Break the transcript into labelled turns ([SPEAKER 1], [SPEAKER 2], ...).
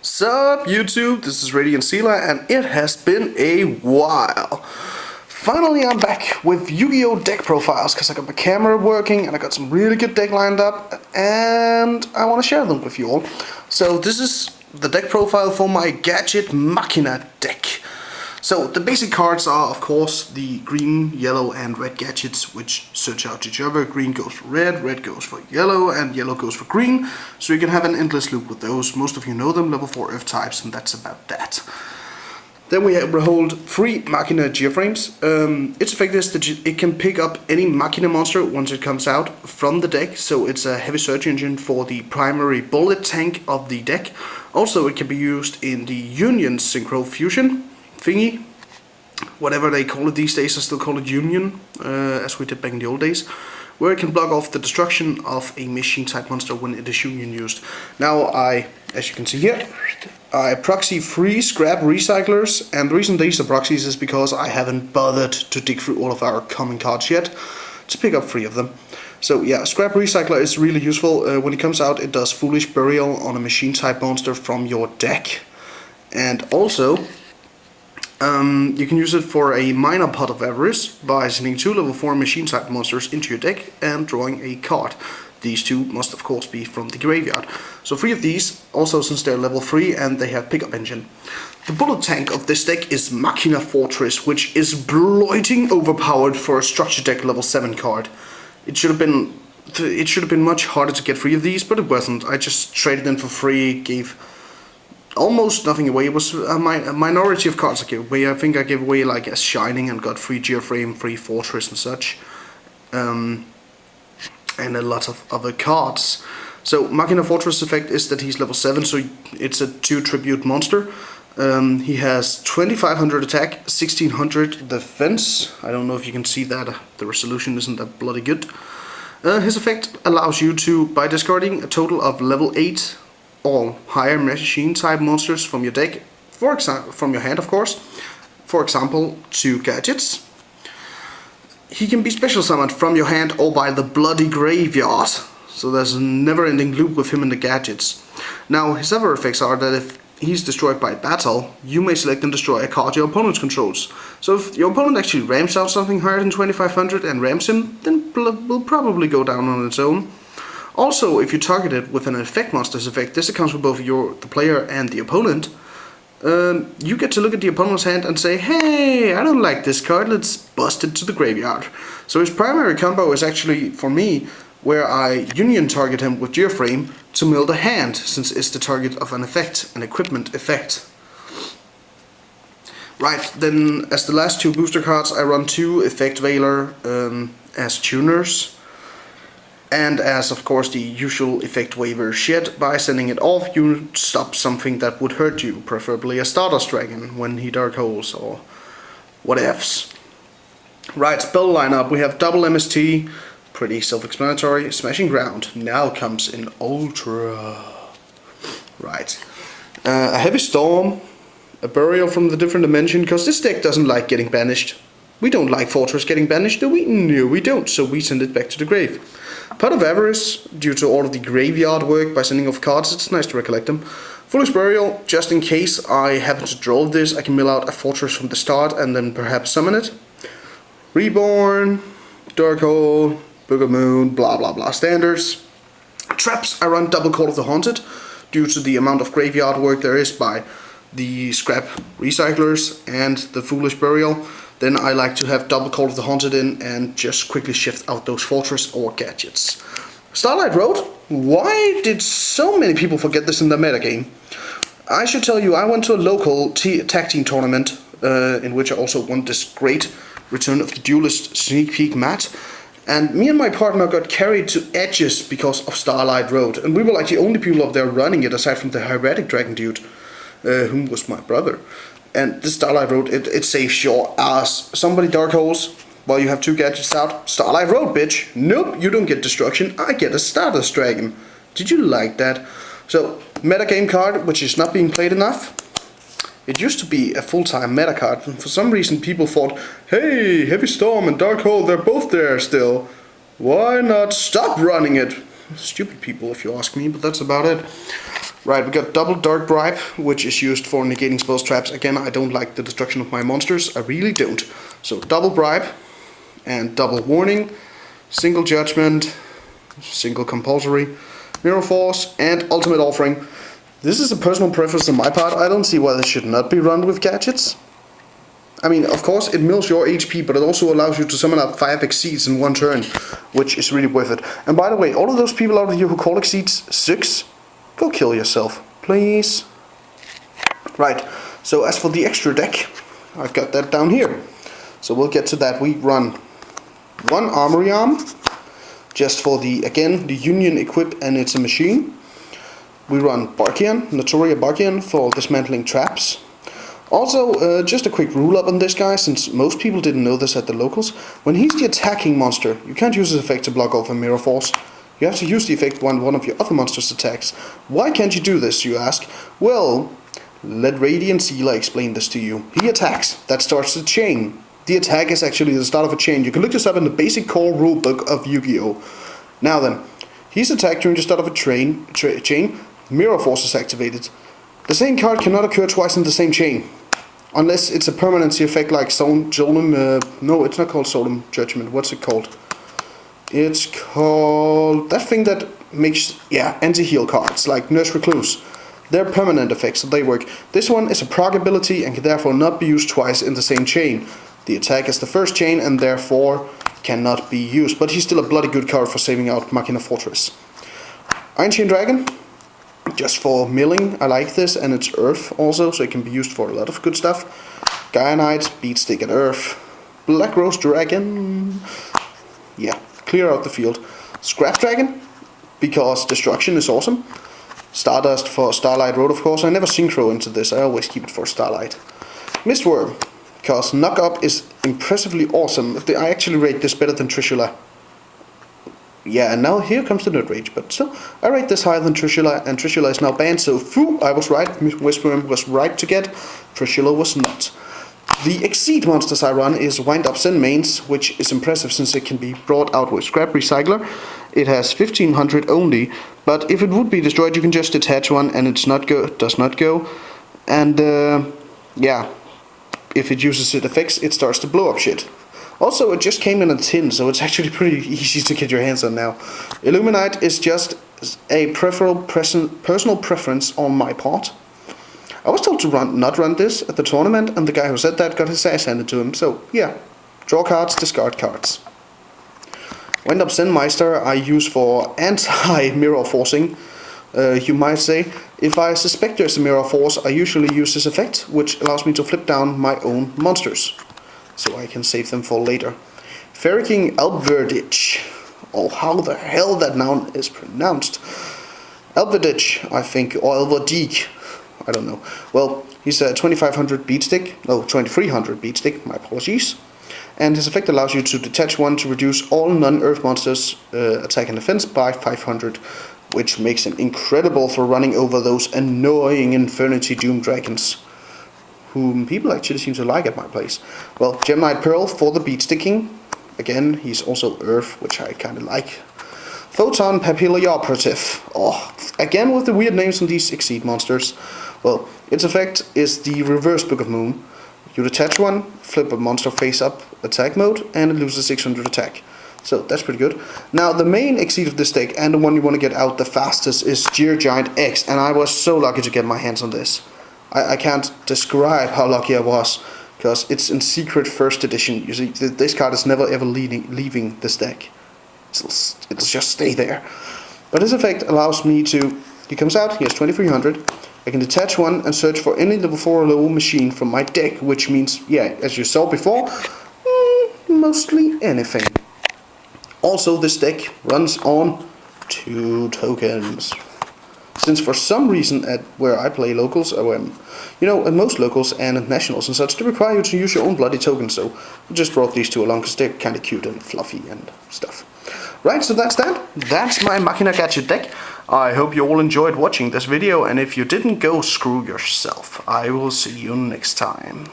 [SPEAKER 1] Sup YouTube, this is Radiantxela and it has been a while. Finally I'm back with Yu-Gi-Oh! Deck profiles because I got my camera working and I got some really good deck lined up and I want to share them with you all. So this is the deck profile for my Gadget Machina deck. So the basic cards are of course the green, yellow and red gadgets which search out each other. Green goes for red, red goes for yellow and yellow goes for green. So you can have an endless loop with those. Most of you know them, level 4 Earth types, and that's about that. Then we hold 3 Machina geoframes. Its effect is that it can pick up any Machina monster once it comes out from the deck. So it's a heavy search engine for the primary bullet tank of the deck. Also it can be used in the Union Synchro Fusion thingy, whatever they call it these days. I still call it Union, as we did back in the old days, where it can block off the destruction of a machine type monster when it is Union used. Now as you can see here, I proxy 3 scrap recyclers, and the reason these are proxies is because I haven't bothered to dig through all of our common cards yet to pick up 3 of them. So yeah, scrap recycler is really useful. When it comes out it does Foolish Burial on a machine type monster from your deck, and also you can use it for a minor pot of avarice by sending 2 level 4 machine type monsters into your deck and drawing a card. These 2 must of course be from the graveyard. So 3 of these, also since they're level 3 and they have pickup engine. The bullet tank of this deck is Machina Fortress, which is bloating overpowered for a structure deck level 7 card. It should have been much harder to get 3 of these, but it wasn't. I just traded them for free, gave almost nothing away. It was a minority of cards I gave away. I think I gave away like a Shining and got free Geoframe, free Fortress and such. And a lot of other cards. So Machina Fortress effect is that he's level 7, so it's a 2 tribute monster. He has 2500 attack, 1600 defense. I don't know if you can see that, the resolution isn't that bloody good. His effect allows you to, by discarding a total of level 8 or higher machine type monsters from your deck, for example, from your hand of course, for example 2 gadgets. He can be special summoned from your hand or by the bloody graveyard, so there's a never-ending loop with him and the gadgets. Now his other effects are that if he's destroyed by battle, you may select and destroy a card your opponent controls. So if your opponent actually ramps out something higher than 2500 and rams him, then will probably go down on its own. Also, if you target it with an effect monster's effect, this accounts for both the player and the opponent. You get to look at the opponent's hand and say, hey, I don't like this card, let's bust it to the graveyard. So his primary combo is actually, for me, where I Union target him with Geoframe to mill the hand, since it's the target of an effect, an equipment effect. Right, then as the last 2 booster cards, I run 2 Effect Veiler as tuners. And as of course the usual effect waiver shit, by sending it off you stop something that would hurt you, preferably a Stardust Dragon when he dark holes or whatevs. Right, spell lineup, we have double MST, pretty self-explanatory. Smashing Ground now comes in Ultra. Right, a Heavy Storm, a Burial from the Different Dimension, because this deck doesn't like getting banished. We don't like Fortress getting banished, do we? No, we don't, so we send it back to the grave. Pot of Avarice, due to all of the graveyard work by sending off cards, it's nice to recollect them. Foolish Burial, just in case I happen to draw this, I can mill out a Fortress from the start and then perhaps summon it. Reborn, Dark Hole, Book of Moon, blah blah blah standards. Traps, I run double Call of the Haunted, due to the amount of graveyard work there is by the scrap recyclers and the Foolish Burial. Then I like to have double Call of the Haunted in and just quickly shift out those Fortress or gadgets. Starlight Road? Why did so many people forget this in the metagame? I should tell you, I went to a local tag team tournament in which I also won this great Return of the Duelist sneak peek mat. And me and my partner got carried to edges because of Starlight Road. And we were like the only people up there running it aside from the Hieratic Dragon dude, whom was my brother. And this Starlight Road, it saves your ass. Somebody dark holes while you have 2 gadgets out. Starlight Road, bitch. Nope, you don't get destruction. I get a Stardust Dragon. Did you like that? So, metagame card, which is not being played enough. It used to be a full-time meta card, and for some reason people thought, hey, Heavy Storm and Dark Hole, they're both there still. Why not stop running it? Stupid people, if you ask me, but that's about it. Right, we got double Dark Bribe, which is used for negating spells traps. Again, I don't like the destruction of my monsters, I really don't. So double Bribe, and double Warning, single Judgment, single Compulsory, Mirror Force, and Ultimate Offering. This is a personal preference on my part. I don't see why this should not be run with gadgets. I mean, of course, it mills your HP, but it also allows you to summon up 5 Exceeds in one turn, which is really worth it. And by the way, all of those people out here who call Exceeds 6, go kill yourself, please. Right, so as for the extra deck, I've got that down here. So we'll get to that. We run one Armory Arm, just for the, again, the Union equip, and it's a machine. We run Barkian, Notoria Barkian, for dismantling traps. Also, just a quick rule up on this guy, since most people didn't know this at the locals. When he's the attacking monster, you can't use his effect to block off a Mirror Force. You have to use the effect when one of your other monsters attacks. Why can't you do this, you ask? Well, let Radiantxela explain this to you. He attacks, that starts the chain. The attack is actually the start of a chain. You can look this up in the basic core rulebook of Yu-Gi-Oh! Now then, he's attacked during the start of a chain, Mirror Force is activated. The same card cannot occur twice in the same chain. Unless it's a permanency effect like Solemn, no, it's not called Solemn Judgment, what's it called? It's called, that thing that makes, yeah, anti-heal cards, like Nurse Recluse. They're permanent effects, so they work. This one is a proc ability and can therefore not be used twice in the same chain. The attack is the first chain and therefore cannot be used, but he's still a bloody good card for saving out Machina Fortress. Iron Chain Dragon, just for milling, I like this, and it's Earth also, so it can be used for a lot of good stuff. Gaia Knight, Beatstick and Earth. Black Rose Dragon, yeah, clear out the field. Scrap Dragon, because destruction is awesome. Stardust for Starlight Road, of course. I never synchro into this, I always keep it for Starlight. Mistworm, because knock up is impressively awesome. I actually rate this better than Trishula. Yeah, and now here comes the nerd rage, but still, I rate this higher than Trishula, and Trishula is now banned, so phew, I was right, Mistworm was right to get, Trishula was not. The Exceed monsters I run is Wind Up Sin Mains, which is impressive since it can be brought out with Scrap Recycler. It has 1500 only, but if it would be destroyed you can just detach one and does not go. And yeah, if it uses its effects it starts to blow up shit. Also, it just came in a tin, so it's actually pretty easy to get your hands on now. Illuminite is just a personal preference on my part. I was told to not run this at the tournament, and the guy who said that got his ass handed to him, so yeah. Draw cards, discard cards. Wind Up Zenmeister I use for anti-mirror forcing, you might say. If I suspect there's a mirror force, I usually use this effect, which allows me to flip down my own monsters, so I can save them for later. Fairy King Elverditch. Oh, how the hell that noun is pronounced. Elverditch, I think, or Elverdeek. I don't know. Well, he's a 2500 beatstick, no, 2300 beatstick, my apologies. And his effect allows you to detach one to reduce all non-earth monsters' attack and defense by 500, which makes him incredible for running over those annoying Infernity Doom dragons, whom people actually seem to like at my place. Well, Gemini Pearl for the beatsticking. Again, he's also earth, which I kinda like. Photon Papillioperative. Oh, again with the weird names on these Exceed monsters. Well, its effect is the reverse Book of Moon. You detach one, flip a monster face up attack mode, and it loses 600 attack. So that's pretty good. Now the main Exceed of this deck, and the one you want to get out the fastest, is Gear Giant X, and I was so lucky to get my hands on this. I can't describe how lucky I was, because it's in secret first edition. You see, this card is never ever leaving this deck. It'll just stay there. But this effect allows me to, he comes out, he has 2300, I can detach one and search for any level 4 or low machine from my deck, which means, yeah, as you saw before, mostly anything. Also, this deck runs on 2 tokens. Since for some reason at where I play locals, or you know, at most locals and nationals and such, they require you to use your own bloody tokens, so I just brought these two along because they're kind of cute and fluffy and stuff. Right, so that's that. That's my Machina Gadget deck. I hope you all enjoyed watching this video, and if you didn't, go screw yourself. I will see you next time.